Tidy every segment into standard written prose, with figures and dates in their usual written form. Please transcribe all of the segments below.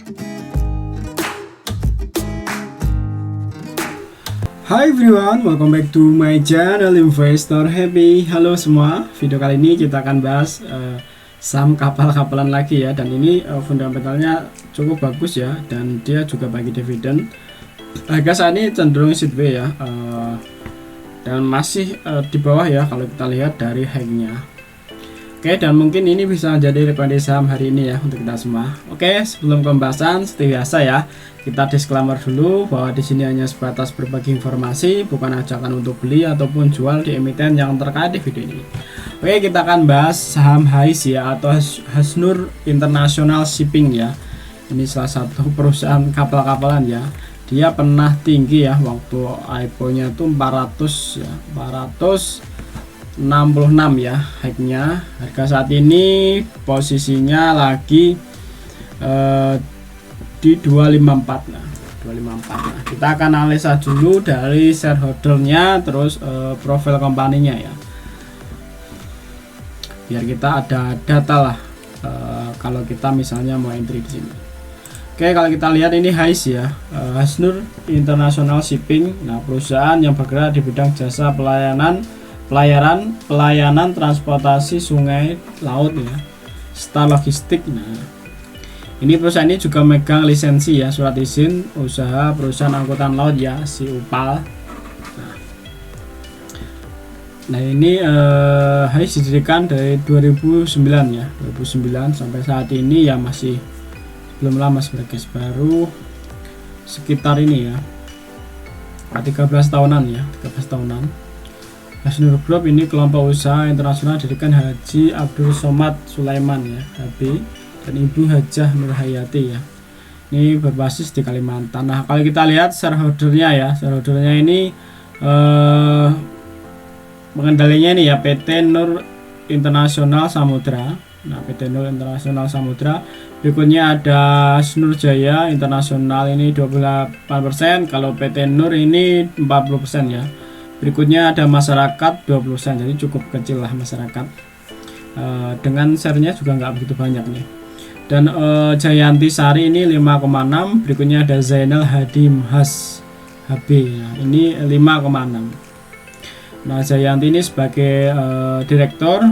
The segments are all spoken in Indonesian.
Hi everyone, welcome back to my channel Investor Happy. Halo semua, video kali ini kita akan bahas saham kapal-kapalan lagi ya. Dan ini fundamentalnya cukup bagus ya, dan dia juga bagi dividen. Harga saat ini cenderung sideways ya, dan masih di bawah ya kalau kita lihat dari high-nya. Oke, dan mungkin ini bisa jadi rekomendasi saham hari ini ya untuk kita semua. Oke, sebelum pembahasan seperti biasa ya, kita disclaimer dulu bahwa di sini hanya sebatas berbagi informasi, bukan ajakan untuk beli ataupun jual di emiten yang terkait di video ini. Oke, kita akan bahas saham HIS ya, atau Hasnur International Shipping ya. Ini salah satu perusahaan kapal-kapalan ya. Dia pernah tinggi ya, waktu IPO-nya itu 400 ya, 466 ya high-nya. Harga saat ini posisinya lagi di 254. Nah, 254. Nah, kita akan analisa dulu dari shareholder-nya, terus profil company-nya ya. Biar kita ada data lah kalau kita misalnya mau entry di sini. Oke, kalau kita lihat ini HIS ya, Hasnur International Shipping. Nah, perusahaan yang bergerak di bidang jasa pelayanan transportasi sungai laut ya, serta logistik. Nah, ini perusahaan ini juga megang lisensi ya, surat izin usaha perusahaan angkutan laut ya, si UPAL. Nah ini HIS didirikan dari 2009 ya, 2009 sampai saat ini ya masih belum lama sebagai baru sekitar ini ya, 13 tahunan ya, 13 tahunan. Hasnur Group ini kelompok usaha internasional didirikan Haji Abdul Somad Sulaiman ya, HB, dan Ibu Hajah Nurhayati ya. Ini berbasis di Kalimantan. Nah, kalau kita lihat shareholder-nya ya, shareholder-nya ini pengendalinya ini ya, PT Nur Internasional Samudra. Nah, PT Nur Internasional Samudra. Berikutnya ada Hasnur Jaya Internasional, ini 28%. Kalau PT Nur ini 40% ya. Berikutnya ada masyarakat 20%, jadi cukup kecil lah masyarakat. Dengan share-nya juga nggak begitu banyak nih. Dan Jayanti Sari ini 5,6. Berikutnya ada Zainal Hadi Has HB ya, ini 5,6. Nah, Jayanti ini sebagai direktur,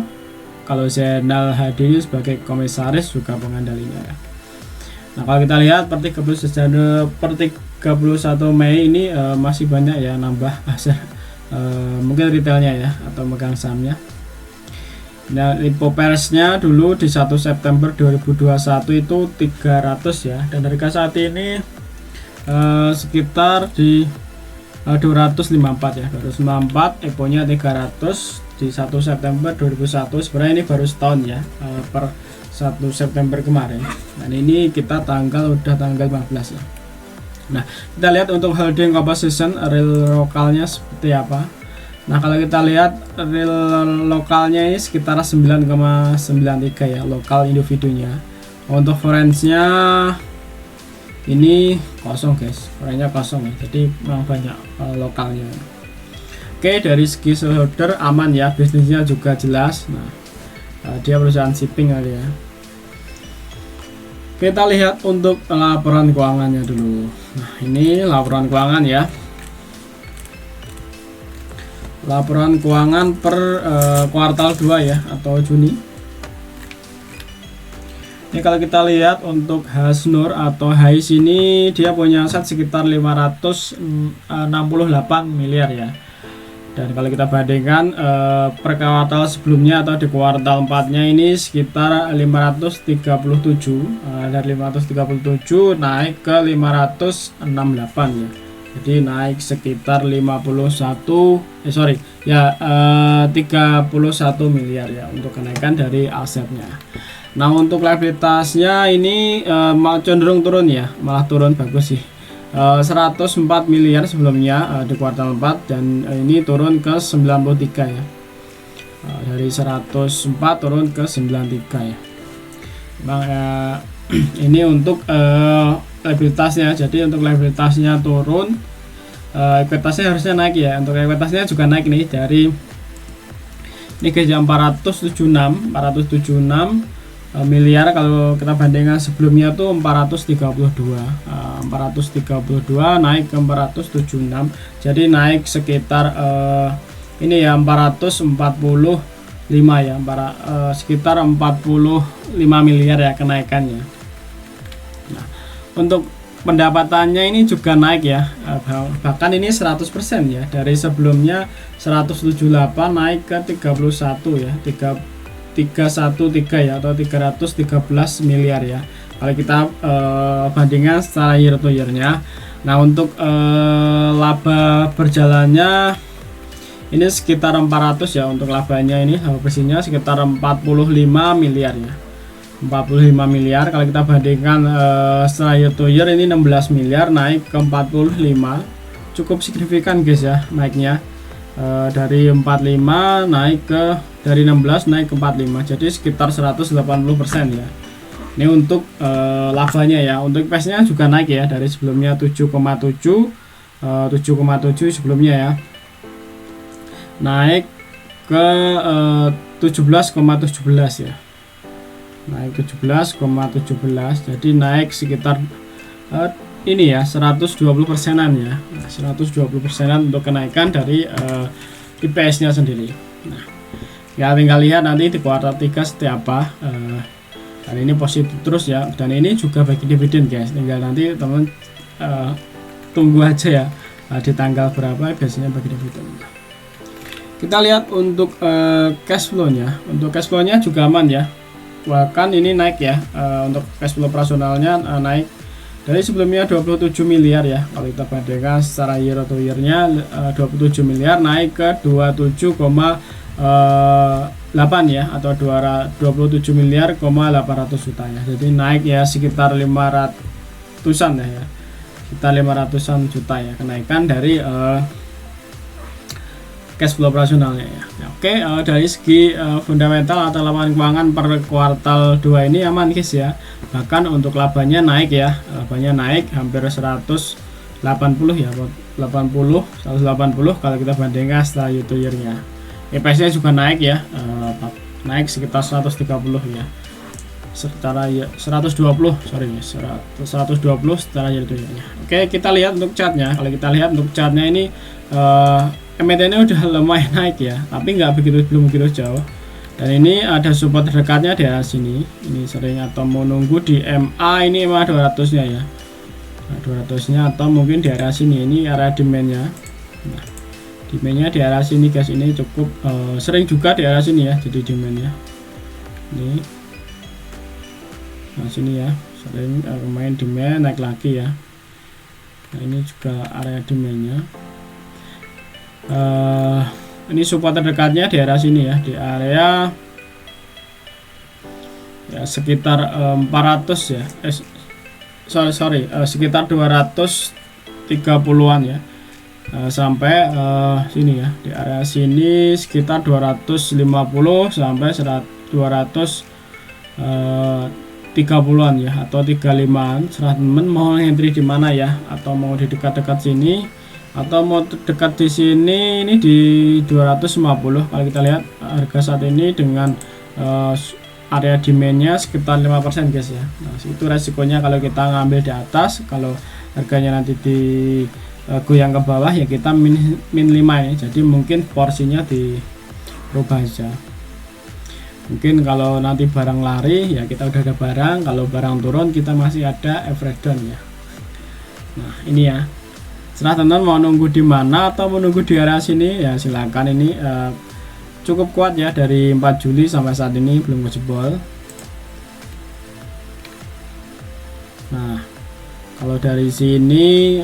kalau Zainal Hadi ini sebagai komisaris juga pengendalinya ya. Nah, kalau kita lihat per 31 Mei ini masih banyak ya nambah mungkin retailnya ya, atau megang sahamnya. Nah, info persnya dulu di 1 September 2021 itu 300 ya, dan harga saat ini sekitar di 254 ya, 254, EPO-nya 300 di 1 September 2001. Sebenarnya ini baru setahun ya, per 1 September kemarin. Dan ini kita udah tanggal 15 ya. Nah, kita lihat untuk holding composition real lokalnya seperti apa. Nah, kalau kita lihat real lokalnya ini sekitar 9,93 ya, lokal individunya. Untuk foreignnya ini kosong guys, foreignnya kosong ya, jadi memang banyak lokalnya. Oke, dari segi shareholder aman ya, bisnisnya juga jelas. Nah, dia perusahaan shipping kali ya. Kita lihat untuk laporan keuangannya dulu. Nah, ini laporan keuangan ya. Laporan keuangan per kuartal 2 ya, atau Juni. Ini kalau kita lihat untuk Hasnur atau HIS ini, dia punya aset sekitar 568 miliar ya. Dan kalau kita bandingkan per kuartal sebelumnya atau di kuartal 4-nya ini sekitar 537, dari 537 naik ke 568 ya. Jadi naik sekitar 31 miliar ya untuk kenaikan dari asetnya. Nah, untuk liabilitasnya ini cenderung turun ya, malah turun bagus sih. 104 miliar sebelumnya di kuartal 4, dan ini turun ke 93 ya. Dari 104 turun ke 93 ya. Bang, ini untuk liabilitasnya. Jadi untuk liabilitasnya turun, ekuitasnya harusnya naik ya. Untuk ekuitasnya juga naik nih, dari ini ke 476 miliar. Kalau kita bandingkan sebelumnya tuh 432 naik ke 476, jadi naik sekitar ini ya 445 ya, sekitar 45 miliar ya kenaikannya. Nah, untuk pendapatannya ini juga naik ya, bahkan ini 100% ya, dari sebelumnya 178 naik ke 31 ya, 313 ya, atau 313 miliar ya kalau kita bandingkan secara year to year-nya. Nah, untuk laba berjalannya ini sekitar 400 ya, untuk labanya ini laba bersihnya sekitar 45 miliar ya, 45 miliar. Kalau kita bandingkan secara year to year ini 16 miliar naik ke 45, cukup signifikan guys ya naiknya. Dari 45 naik ke, dari 16 naik ke 45, jadi sekitar 180% ya. Ini untuk labanya ya. Untuk EPS nya juga naik ya, dari sebelumnya 7,7 sebelumnya ya, naik ke 17,17 ya, naik 17,17, jadi naik sekitar ini ya 120%-an ya, 120%-an untuk kenaikan dari IPS nya sendiri. Nah, ya tinggal lihat nanti di kuartal 3 seperti apa. Dan ini positif terus ya, dan ini juga bagi dividen guys, tinggal nanti teman tunggu aja ya di tanggal berapa biasanya bagi dividen. Kita lihat untuk cash flow nya. Untuk cash flow nya juga aman ya, bahkan ini naik ya. Untuk cash flow operasionalnya naik dari sebelumnya 27 miliar ya, kalau kita bandingkan secara year to year nya 27 miliar naik ke 27,8 ya, atau 27 miliar 800 juta ya, jadi naik ya sekitar 500-an ya, kita 500-an juta ya kenaikan dari cash flow operasionalnya ya. Oke, dari segi fundamental atau laporan keuangan per kuartal 2 ini aman guys ya. Bahkan untuk labanya naik ya, labanya naik hampir 180 ya, 180 kalau kita bandingkan setelah year to year-nya. EPS nya juga naik ya, naik sekitar 130 ya, secara 120 secara year to year-nya. Oke, kita lihat untuk chartnya. Kalau kita lihat untuk chartnya ini emitennya udah lumayan naik ya, tapi belum begitu jauh. Dan ini ada support terdekatnya di area sini. Ini sering atau mau nunggu di MA, ini MA 200-nya ya. Nah, 200-nya atau mungkin di area sini, ini area demand-nya. Nah, demand-nya di area sini guys, ini cukup sering juga di area sini ya, jadi demand-nya. Ini. Nah, sini ya, sering main demand naik lagi ya. Nah, ini juga area demand-nya. Ini support terdekatnya di area sini ya, di area ya sekitar 400 ya, sekitar 230-an ya, sampai sini ya, di area sini sekitar 250 sampai 230-an ya, atau 35-an. Serah temen mau entry di mana ya, atau mau di dekat-dekat sini atau mau dekat di sini. Ini di 250 kalau kita lihat harga saat ini dengan area demandnya sekitar 5% guys ya. Nah, itu resikonya kalau kita ngambil di atas. Kalau harganya nanti di goyang ke bawah ya kita min 5 ya, jadi mungkin porsinya dirubah aja. Mungkin kalau nanti barang lari ya kita udah ada barang, kalau barang turun kita masih ada average down ya. Nah, ini ya, serah teman mau nunggu di mana atau menunggu di area sini ya silakan. Ini cukup kuat ya, dari 4 Juli sampai saat ini belum kejebol. Nah, kalau dari sini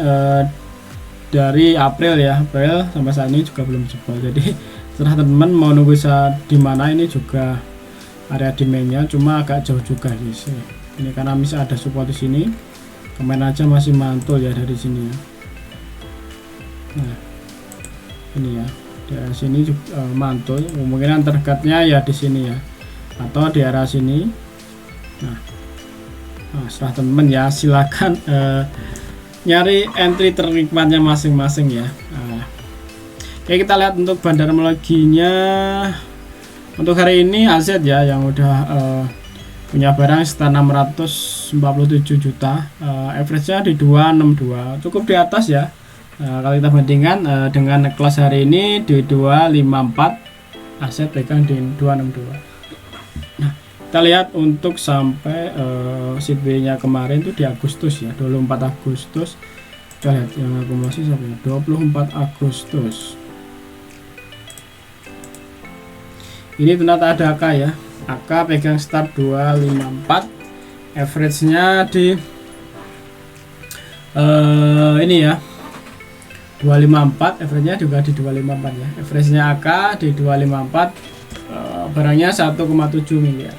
dari April ya, April sampai saat ini juga belum jebol. Jadi serah teman mau nunggu saat di mana. Ini juga area demandnya, cuma agak jauh juga guys. Ini karena bisa ada support di sini, kemarin aja masih mantul ya dari sini ya. Nah, ini ya, di area sini juga mantul, kemungkinan terdekatnya ya di sini ya, atau di area sini. Nah, setelah temen ya silakan nyari entry ternikmatnya masing-masing ya. Oke, kita lihat untuk fundamentalnya untuk hari ini aset ya yang udah punya barang sekitar 647 juta, average-nya di 262, cukup di atas ya. Kalau kita bandingkan dengan close hari ini di 254, aset pegang di 262. Nah, kita lihat untuk sampai sheet B-nya kemarin itu di Agustus ya, 24 Agustus. Kita lihat yang akumulasi sampai 24 Agustus. Ini ternyata ada AK ya. AK pegang start 254, average-nya di ini ya 254, average-nya juga di 254 ya. Average-nya AK di 254, barangnya 1,7 miliar.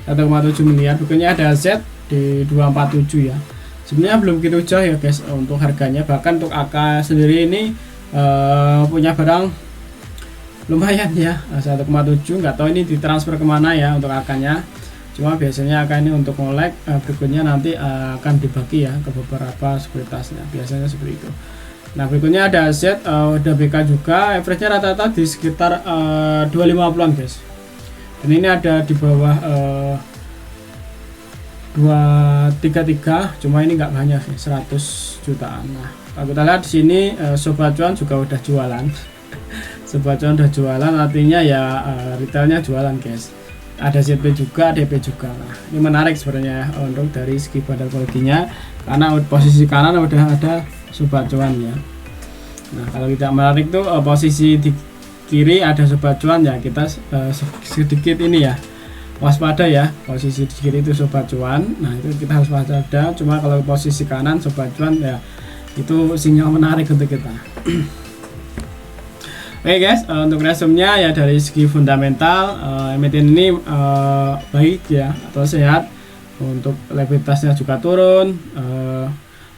1,7 miliar, bukannya ada Z di 247 ya. Sebenarnya belum gitu jauh ya guys untuk harganya, bahkan untuk AK sendiri ini punya barang lumayan ya, 1,7. nggak tahu ini ditransfer kemana ya untuk AK-nya, cuma biasanya AK ini untuk ngolek, berikutnya nanti akan dibagi ya ke beberapa sekuritasnya, biasanya seperti itu. Nah, berikutnya ada Z, ada BK juga, average-nya rata-rata di sekitar 250-an guys, dan ini ada di bawah 233, cuma ini nggak banyak sih, 100 jutaan. Nah, kalau kita lihat di sini Sobat Cuan juga udah jualan. Sobat Cuan udah jualan, artinya ya retailnya jualan guys. Ada ZP juga, DP juga. Nah, ini menarik sebenarnya untuk dari segi bandar koleginya, karena posisi kanan udah ada Sobat Cuan ya. Nah, kalau kita menarik tuh posisi di kiri ada Sobat Cuan ya, kita sedikit ini ya waspada ya, posisi di kiri itu Sobat Cuan. Nah, itu kita harus waspada. Cuma kalau posisi kanan Sobat Cuan ya, itu sinyal menarik untuk kita. Oke guys, untuk resumnya ya dari segi fundamental emiten ini baik ya atau sehat. Untuk likuiditasnya juga turun,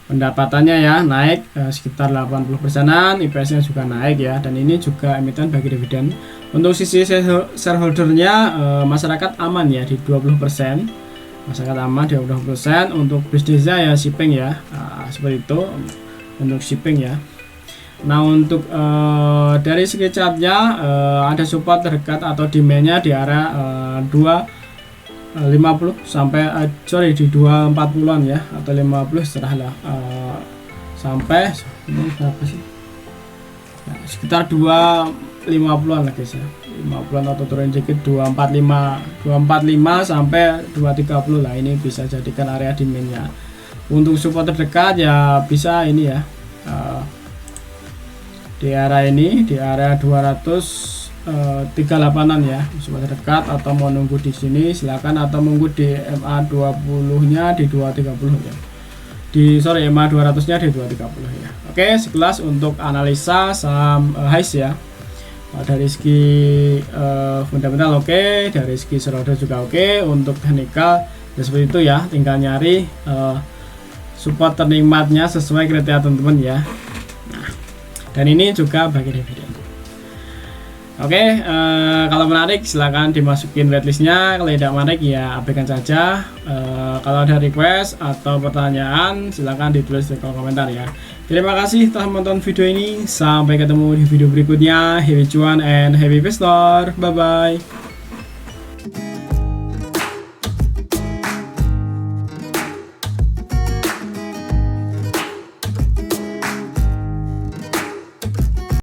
pendapatannya ya naik sekitar 80%-an, IPS-nya juga naik ya, dan ini juga emiten bagi dividen. Untuk sisi shareholdernya masyarakat aman ya di 20%, masyarakat aman di 20%. Untuk bisnisnya ya shipping ya, seperti itu untuk shipping ya. Nah, untuk dari segi chartnya ada support terdekat atau demandnya di area 250 sampai di 240-an ya, atau 50 setelah sampai ini berapa sih ya, sekitar 250-an lah guys ya, 50-an atau turun sedikit 245 sampai 230 lah, ini bisa jadikan area demandnya. Untuk support terdekat ya bisa ini ya, di area ini di area 238-an ya, support terdekat, atau mau nunggu di sini silakan, atau nunggu di MA20-nya di 230 ya. MA 200-nya di 230 ya. Oke, sekilas untuk analisa saham HICE ya. Dari segi fundamental oke, dari segi shareholder juga oke. Untuk teknikal ya seperti itu ya, tinggal nyari support ternikmatnya sesuai kriteria teman-teman ya. Nah, dan ini juga bagi dividen. Oke, kalau menarik silahkan dimasukin waitlistnya, kalau tidak menarik ya abaikan saja. Kalau ada request atau pertanyaan silahkan ditulis di kolom komentar ya. Terima kasih telah menonton video ini, sampai ketemu di video berikutnya. Happy cuan and happy investor, bye bye.